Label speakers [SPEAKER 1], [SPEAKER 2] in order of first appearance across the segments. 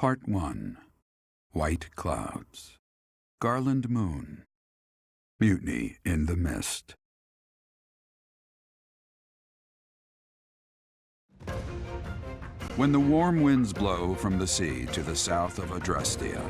[SPEAKER 1] Part 1. White Clouds. Garland Moon. Mutiny in the Mist. When the warm winds blow from the sea to the south of Adrestia,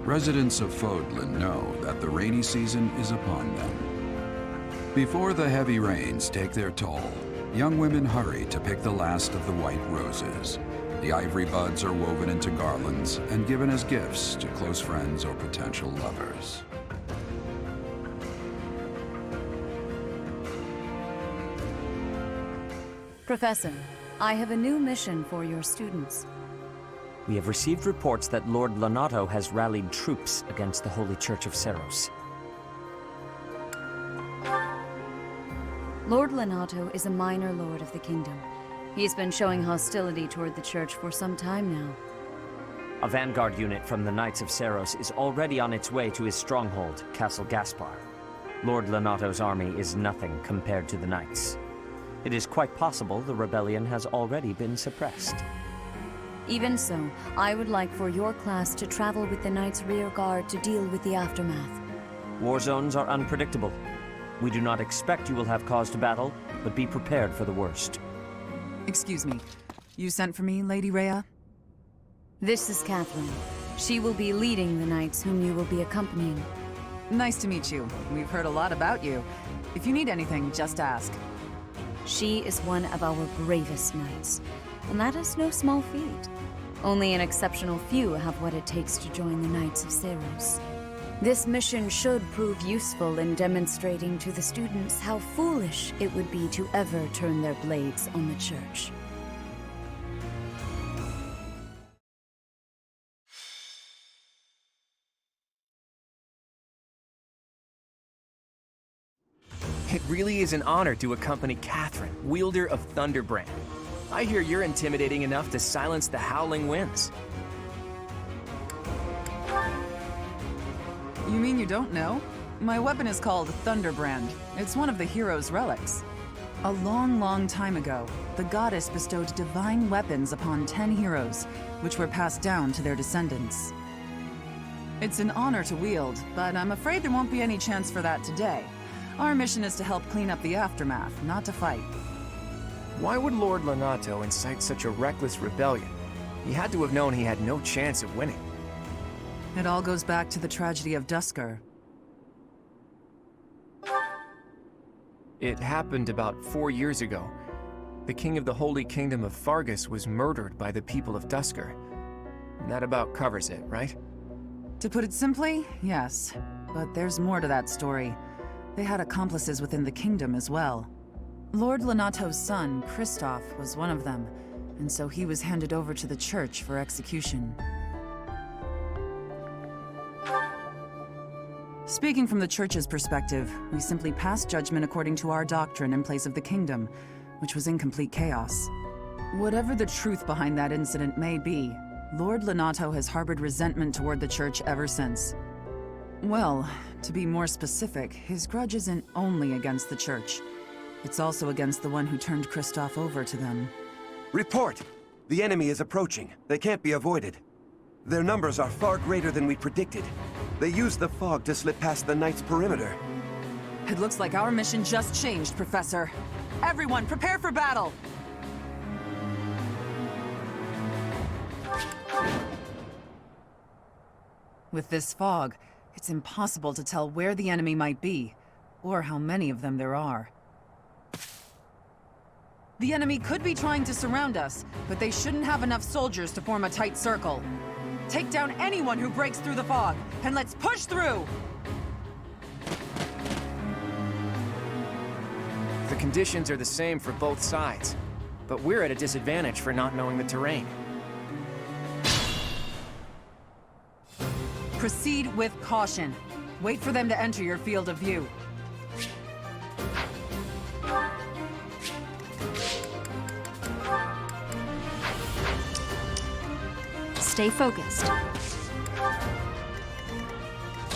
[SPEAKER 1] residents of Fodlan know that the rainy season is upon them. Before the heavy rains take their toll, young women hurry to pick the last of the white roses. The ivory buds are woven into garlands and given as gifts to close friends or potential lovers.
[SPEAKER 2] Professor, I have a new mission for your students.
[SPEAKER 3] We have received reports that Lord Lonato has rallied troops against the Holy Church of Seiros.
[SPEAKER 2] Lord Lonato is a minor lord of the kingdom. He's been showing hostility toward the church for some time now.
[SPEAKER 3] A vanguard unit from the Knights of Seiros is already on its way to his stronghold, Castle Gaspar. Lord Lonato's army is nothing compared to the Knights. It is quite possible the rebellion has already been suppressed.
[SPEAKER 2] Even so, I would like for your class to travel with the Knights' rear guard to deal with the aftermath.
[SPEAKER 3] War zones are unpredictable. We do not expect you will have cause to battle, but be prepared for the worst.
[SPEAKER 4] Excuse me. You sent for me, Lady Rhea?
[SPEAKER 2] This is Catherine. She will be leading the Knights whom you will be accompanying.
[SPEAKER 4] Nice to meet you. We've heard a lot about you. If you need anything, just ask.
[SPEAKER 2] She is one of our bravest knights, and that is no small feat. Only an exceptional few have what it takes to join the Knights of Seiros. This mission should prove useful in demonstrating to the students how foolish it would be to ever turn their blades on the Church.
[SPEAKER 5] It really is an honor to accompany Catherine, wielder of Thunderbrand. I hear you're intimidating enough to silence the howling winds.
[SPEAKER 4] You mean you don't know? My weapon is called Thunderbrand. It's one of the hero's relics. A long, long time ago, the goddess bestowed divine weapons upon 10 heroes, which were passed down to their descendants. It's an honor to wield, but I'm afraid there won't be any chance for that today. Our mission is to help clean up the aftermath, not to fight.
[SPEAKER 5] Why would Lord Lonato incite such a reckless rebellion? He had to have known he had no chance of winning.
[SPEAKER 4] It all goes back to the tragedy of Duscur.
[SPEAKER 5] It happened about 4 years ago. The king of the Holy Kingdom of Faerghus was murdered by the people of Duscur. And that about covers it, right?
[SPEAKER 4] To put it simply, yes. But there's more to that story. They had accomplices within the kingdom as well. Lord Lonato's son, Kristoff, was one of them, and so he was handed over to the church for execution. Speaking from the church's perspective, we simply passed judgment according to our doctrine in place of the kingdom, which was in complete chaos. Whatever the truth behind that incident may be, Lord Lonato has harbored resentment toward the church ever since. Well, to be more specific, his grudge isn't only against the church. It's also against the one who turned Kristoff over to them.
[SPEAKER 6] Report! The enemy is approaching. They can't be avoided. Their numbers are far greater than we predicted. They used the fog to slip past the Knight's perimeter.
[SPEAKER 4] It looks like our mission just changed, Professor. Everyone, prepare for battle! With this fog, it's impossible to tell where the enemy might be, or how many of them there are. The enemy could be trying to surround us, but they shouldn't have enough soldiers to form a tight circle. Take down anyone who breaks through the fog, and let's push through!
[SPEAKER 5] The conditions are the same for both sides, but we're at a disadvantage for not knowing the terrain.
[SPEAKER 4] Proceed with caution. Wait for them to enter your field of view.
[SPEAKER 2] Stay focused.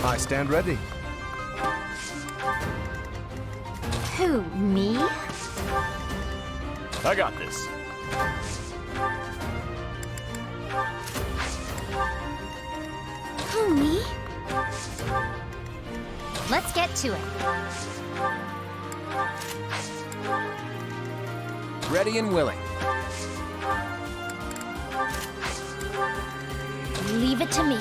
[SPEAKER 7] I stand ready.
[SPEAKER 8] Who, me?
[SPEAKER 9] I got this.
[SPEAKER 8] Who, me? Let's get to it.
[SPEAKER 5] Ready and willing.
[SPEAKER 8] Leave it to me.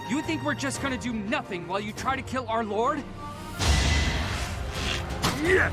[SPEAKER 9] You think we're just gonna do nothing while you try to kill our lord?
[SPEAKER 10] Yeah.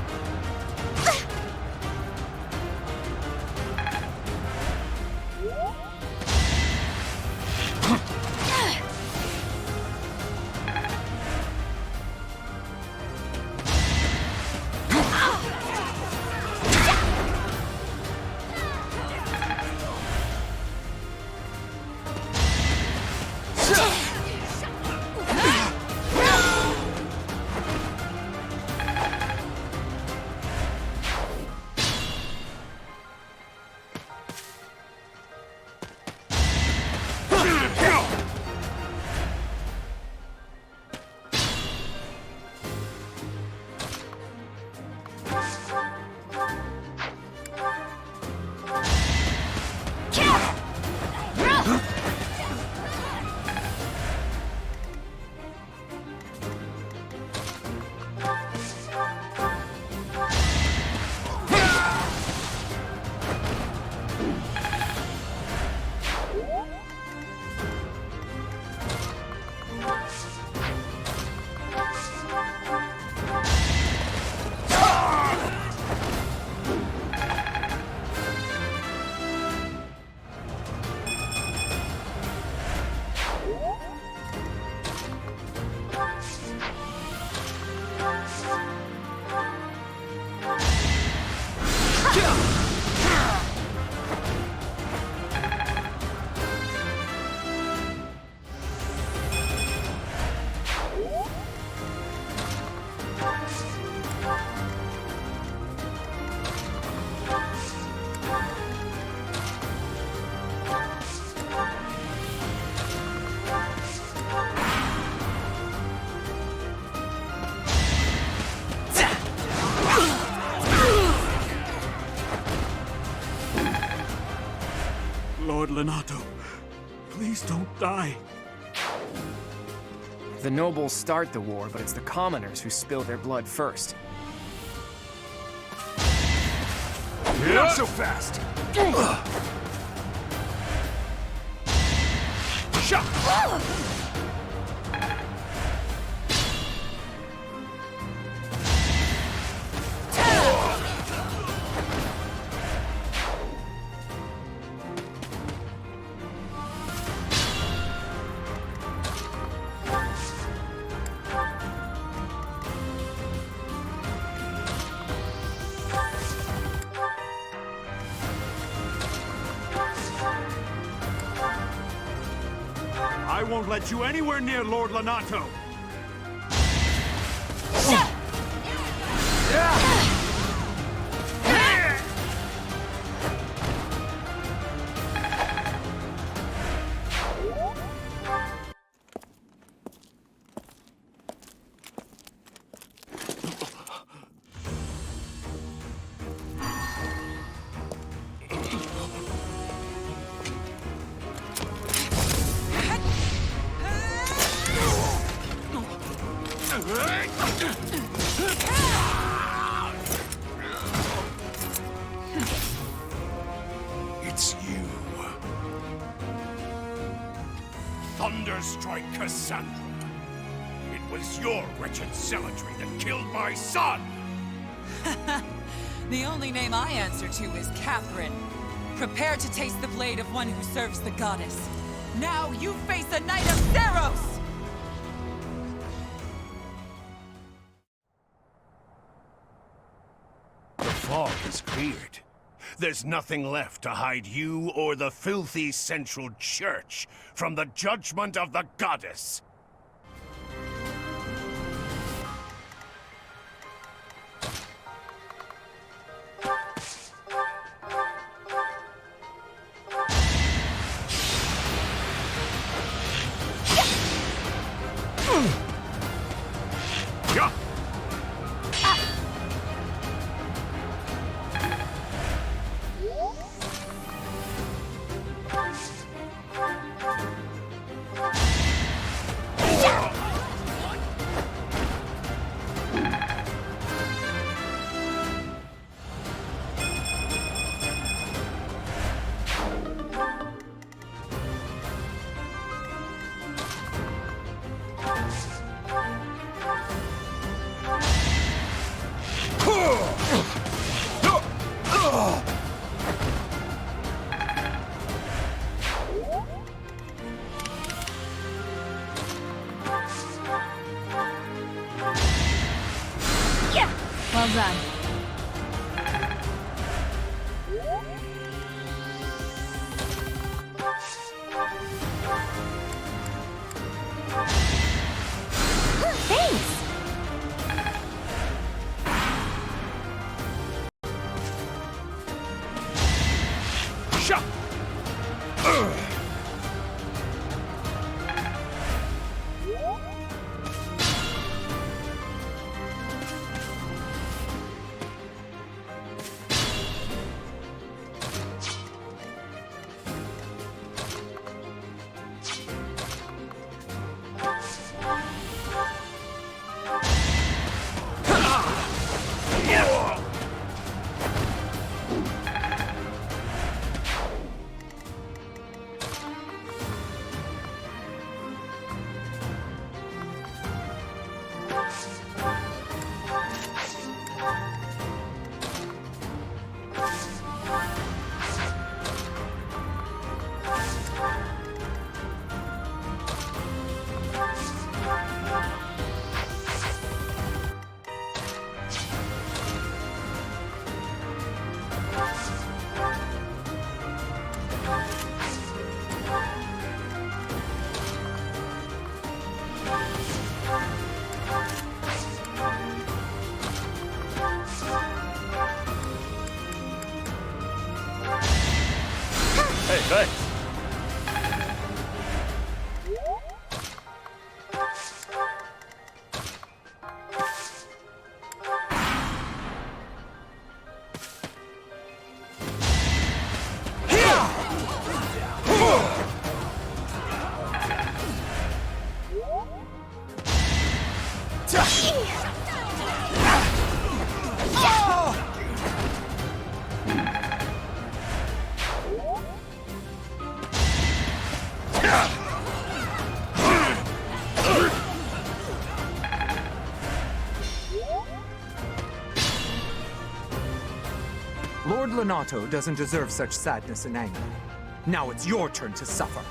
[SPEAKER 11] Lord Lonato, please don't die.
[SPEAKER 5] The nobles start the war, but it's the commoners who spill their blood first.
[SPEAKER 10] Not so fast! Shot! I won't let you anywhere near Lord Lonato! It's you. Thunderstrike Cassandra. It was your wretched zealotry that killed my son!
[SPEAKER 12] The only name I answer to is Catherine. Prepare to taste the blade of one who serves the goddess. Now you face a Knight of Theros!
[SPEAKER 10] The fog is cleared. There's nothing left to hide you or the filthy Central Church from the judgment of the goddess.
[SPEAKER 2] Well done.
[SPEAKER 8] Thanks!
[SPEAKER 10] Shut! Hey, thanks.
[SPEAKER 13] Lord Lonato doesn't deserve such sadness and anger. Now it's your turn to suffer.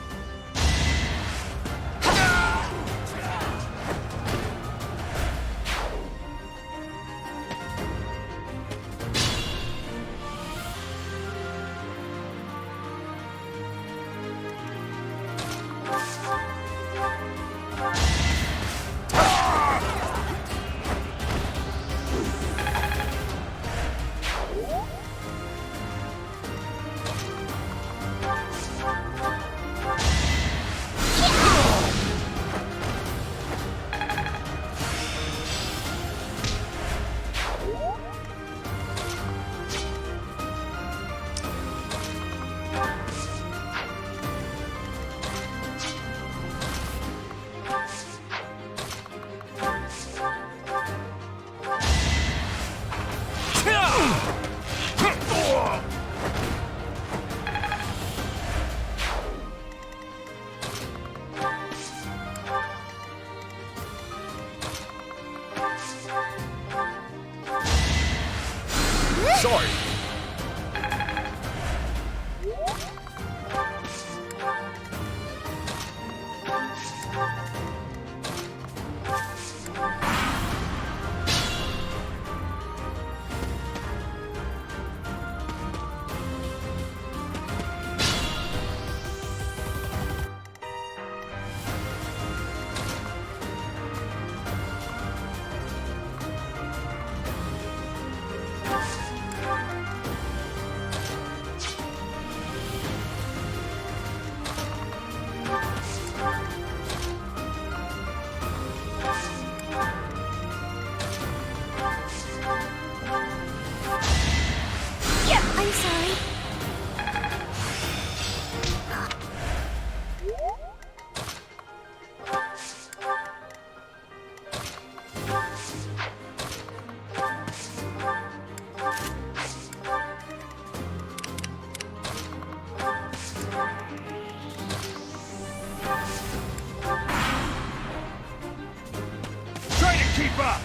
[SPEAKER 10] Keep up!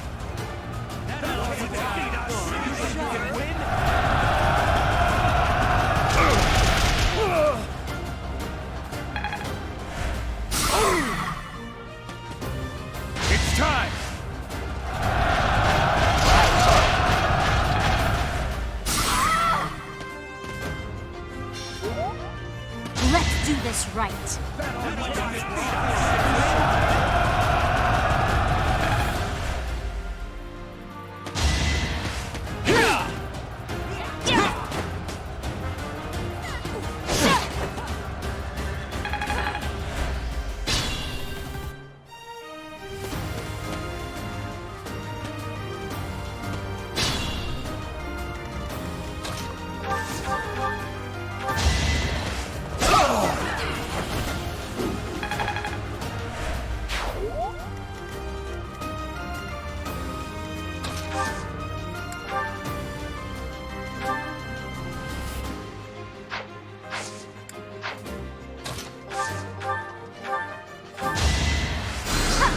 [SPEAKER 10] It's time!
[SPEAKER 8] Let's do this right.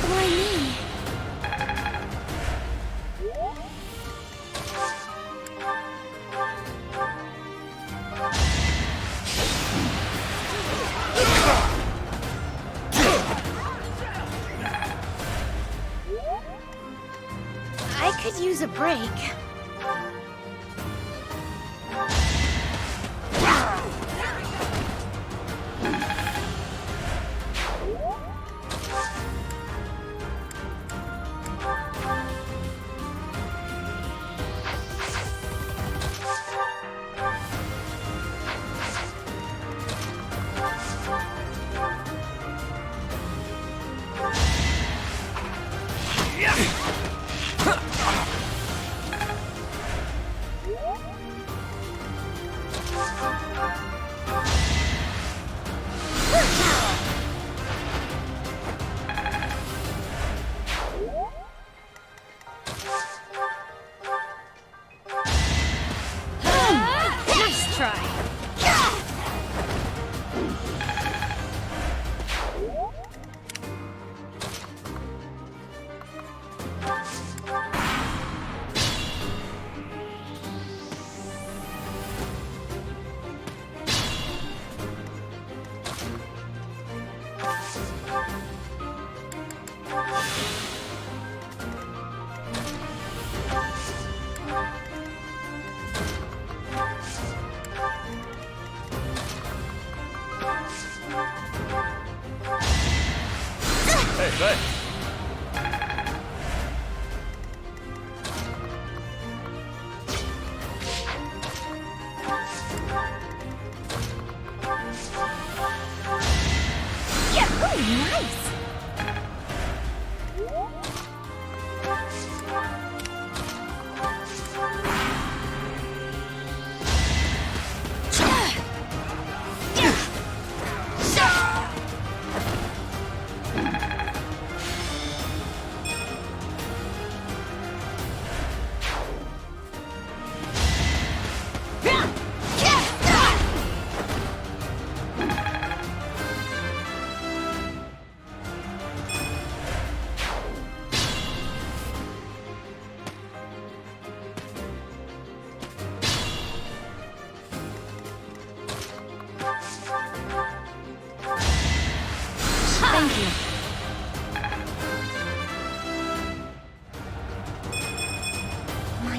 [SPEAKER 8] Why me? I could use a break. Nice try.
[SPEAKER 10] Hey, thanks.
[SPEAKER 8] Yeah, oh, nice. Thank you. My...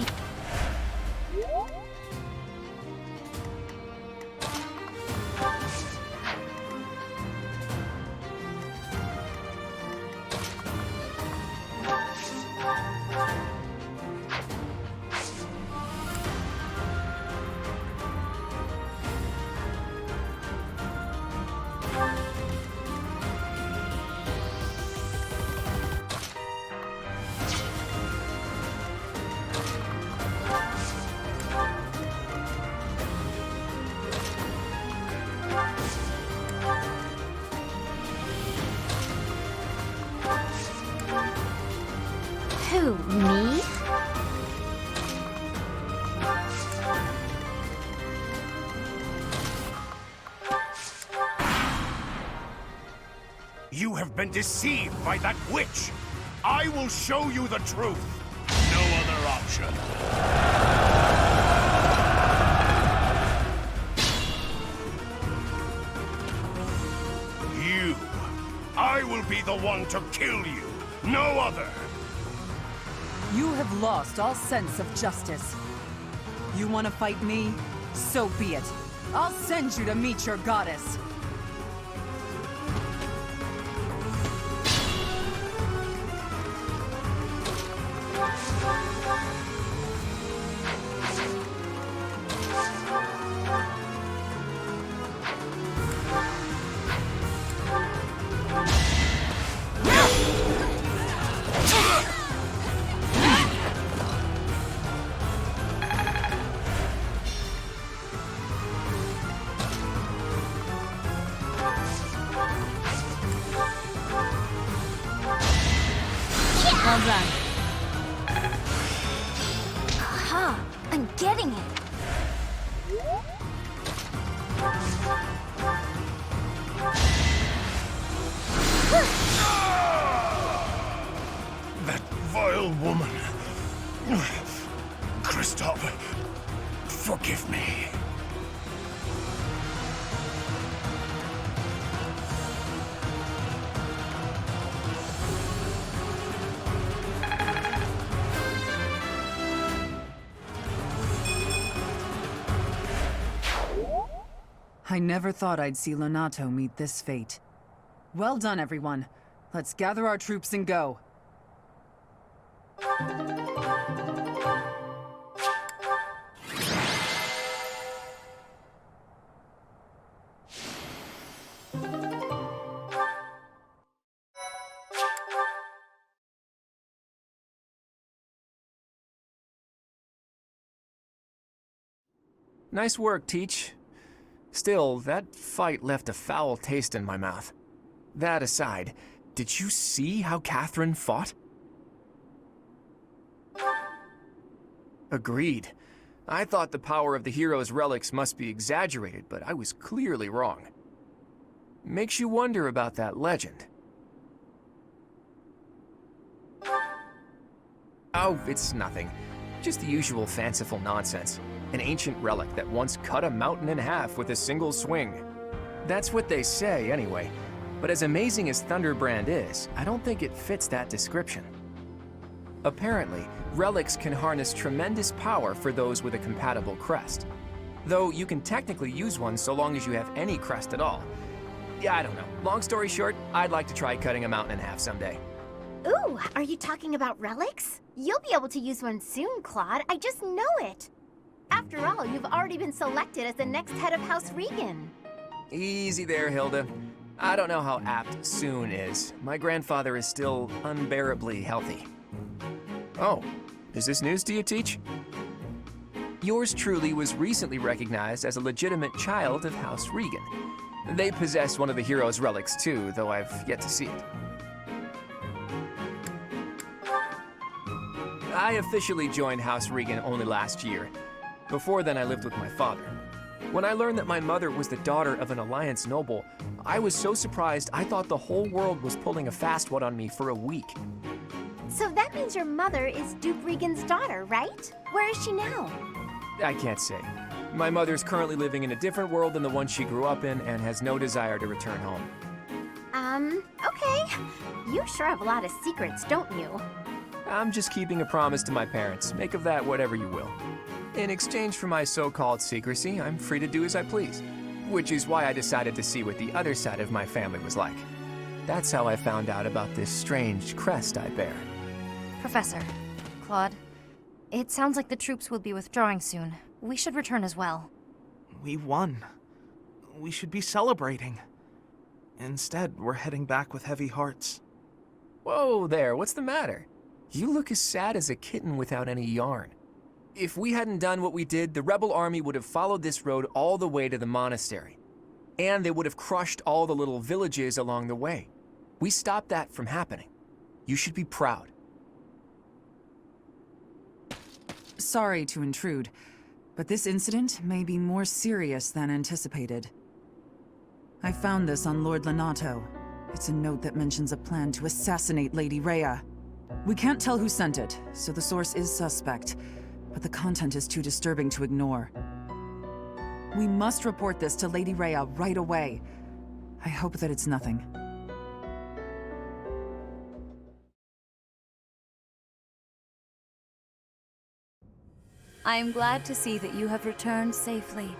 [SPEAKER 8] Who, me?
[SPEAKER 10] You have been deceived by that witch! I will show you the truth. No other option. You. I will be the one to kill you. No other.
[SPEAKER 12] You have lost all sense of justice. You want to fight me? So be it. I'll send you to meet your goddess.
[SPEAKER 8] Well done. Aha! I'm getting it.
[SPEAKER 10] That vile woman. Kristoff, forgive me.
[SPEAKER 4] I never thought I'd see Lonato meet this fate. Well done, everyone. Let's gather our troops and go.
[SPEAKER 5] Nice work, Teach. Still, that fight left a foul taste in my mouth. That aside, did you see how Catherine fought? Agreed. I thought the power of the hero's relics must be exaggerated, but I was clearly wrong. Makes you wonder about that legend. Oh, it's nothing. Just the usual fanciful nonsense. An ancient relic that once cut a mountain in half with a single swing. That's what they say, anyway. But as amazing as Thunderbrand is, I don't think it fits that description. Apparently, relics can harness tremendous power for those with a compatible crest. Though you can technically use one so long as you have any crest at all. Yeah, I don't know. Long story short, I'd like to try cutting a mountain in half someday.
[SPEAKER 8] Ooh, are you talking about relics? You'll be able to use one soon, Claude. I just know it. After all, you've already been selected as the next head of House Regan.
[SPEAKER 5] Easy there, Hilda. I don't know how apt soon is. My grandfather is still unbearably healthy. Oh, is this news to you, Teach? Yours truly was recently recognized as a legitimate child of House Regan. They possess one of the hero's relics too, though I've yet to see it. I officially joined House Regan only last year. Before then, I lived with my father. When I learned that my mother was the daughter of an Alliance noble, I was so surprised I thought the whole world was pulling a fast one on me for a week.
[SPEAKER 8] So that means your mother is Duke Regan's daughter, right? Where is she now?
[SPEAKER 5] I can't say. My mother's currently living in a different world than the one she grew up in and has no desire to return home.
[SPEAKER 8] Okay. You sure have a lot of secrets, don't you?
[SPEAKER 5] I'm just keeping a promise to my parents. Make of that whatever you will. In exchange for my so-called secrecy, I'm free to do as I please. Which is why I decided to see what the other side of my family was like. That's how I found out about this strange crest I bear.
[SPEAKER 2] Professor, Claude, it sounds like the troops will be withdrawing soon. We should return as well.
[SPEAKER 14] We won. We should be celebrating. Instead, we're heading back with heavy hearts.
[SPEAKER 5] Whoa there, what's the matter? You look as sad as a kitten without any yarn. If we hadn't done what we did, the rebel army would have followed this road all the way to the monastery. And they would have crushed all the little villages along the way. We stopped that from happening. You should be proud.
[SPEAKER 4] Sorry to intrude, but this incident may be more serious than anticipated. I found this on Lord Lonato. It's a note that mentions a plan to assassinate Lady Rhea. We can't tell who sent it, so the source is suspect, but the content is too disturbing to ignore. We must report this to Lady Rhea right away. I hope that it's nothing.
[SPEAKER 2] I am glad to see that you have returned safely.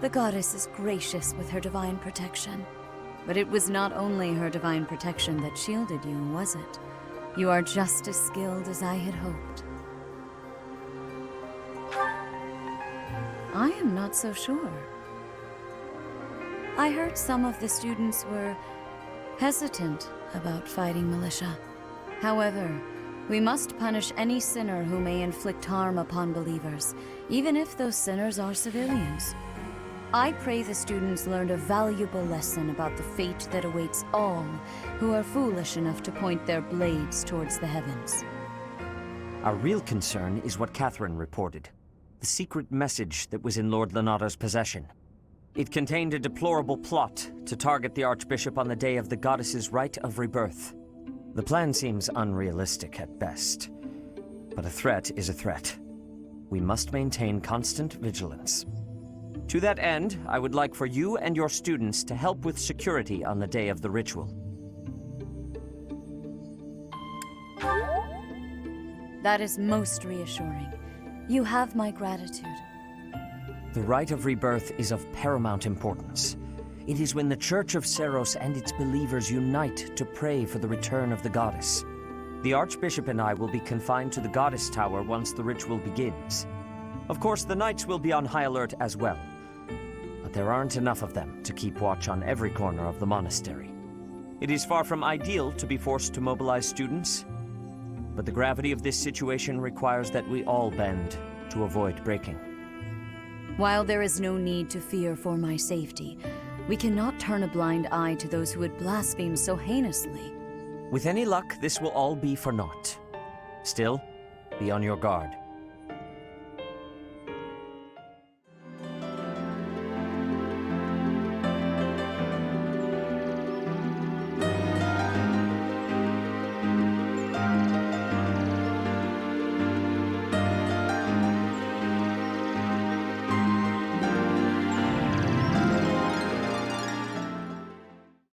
[SPEAKER 2] The goddess is gracious with her divine protection. But it was not only her divine protection that shielded you, was it? You are just as skilled as I had hoped. I am not so sure. I heard some of the students were hesitant about fighting militia. However, we must punish any sinner who may inflict harm upon believers, even if those sinners are civilians. I pray the students learned a valuable lesson about the fate that awaits all who are foolish enough to point their blades towards the heavens.
[SPEAKER 3] Our real concern is what Catherine reported. The secret message that was in Lord Lonato's possession. It contained a deplorable plot to target the Archbishop on the day of the goddess's rite of rebirth. The plan seems unrealistic at best, but a threat is a threat. We must maintain constant vigilance. To that end, I would like for you and your students to help with security on the day of the ritual.
[SPEAKER 2] That is most reassuring. You have my gratitude.
[SPEAKER 3] The rite of rebirth is of paramount importance. It is when the Church of Seiros and its believers unite to pray for the return of the goddess. The Archbishop and I will be confined to the Goddess Tower once the ritual begins. Of course, the Knights will be on high alert as well. But there aren't enough of them to keep watch on every corner of the monastery. It is far from ideal to be forced to mobilize students, but the gravity of this situation requires that we all bend to avoid breaking.
[SPEAKER 2] While there is no need to fear for my safety, we cannot turn a blind eye to those who would blaspheme so heinously.
[SPEAKER 3] With any luck, this will all be for naught. Still, be on your guard.